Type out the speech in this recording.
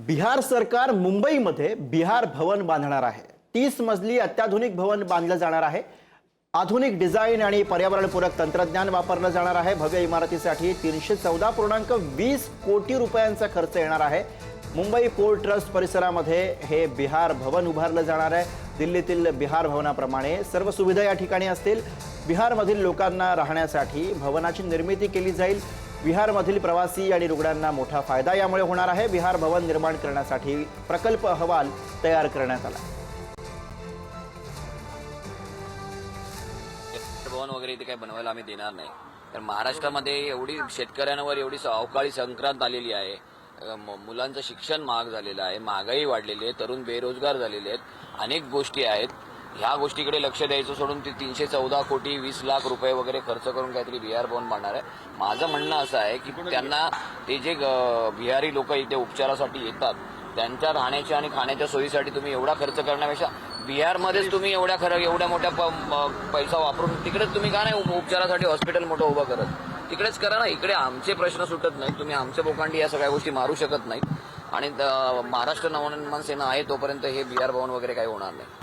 बिहार सरकार मुंबईमध्ये बिहार भवन बांधणार आहे। 30 मजली अत्याधुनिक भवन बांधलं जाणार आहे। आधुनिक डिझाईन आणि पर्यावरणपूरक तंत्रज्ञान वापरलं जाणार आहे। भव्य इमारतीसाठी 314.20 कोटी रुपयांचा खर्च येणार आहे। मुंबई पोर्ट ट्रस्ट परिसरामध्ये हे बिहार भवन उभारलं जाणार आहे। दिल्लीतील बिहार भवनाप्रमाणे सर्व सुविधा या ठिकाणी असतील। बिहारमधील लोकांना राहण्यासाठी भवनाची निर्मिती केली जाईल। बिहारमधील प्रवासी आणि रुग्णांना मोठा फायदा यामुळे होणार आहे। बिहार भवन निर्माण करण्यासाठी प्रकल्प अहवाल तयार करण्यात आला। भवन वगैरे इथे काही बनवायला आम्ही देणार नाही, कारण महाराष्ट्रामध्ये एवढी शेतकऱ्यांवर एवढी अवकाळी संक्रांत आलेली आहे। मुलांचं शिक्षण महाग झालेलं आहे, महागाई वाढलेली आहे, तरुण बेरोजगार झालेले आहेत, अनेक गोष्टी आहेत। ह्या गोष्टीकडे लक्ष द्यायचं सोडून ते 314 कोटी 20 लाख रुपये वगैरे खर्च करून काहीतरी बिहार भवन बांधणार आहे। माझं म्हणणं असं आहे की त्यांना ते जे बिहारी लोक इथे उपचारासाठी येतात त्यांच्या राहण्याच्या आणि खाण्याच्या सोयीसाठी तुम्ही एवढा खर्च करण्यापेक्षा बिहारमध्येच तुम्ही एवढ्या मोठ्या पैसा वापरून तिकडेच तुम्ही का नाही उपचारासाठी हॉस्पिटल मोठं उभं करत? तिकडेच करा ना। इकडे आमचे प्रश्न सुटत नाहीत, तुम्ही आमच्या बोकांडी या सगळ्या गोष्टी मारू शकत नाहीत। आणि महाराष्ट्र नवनिर्माण सेना आहे तोपर्यंत हे बिहार भवन वगैरे काही होणार नाही।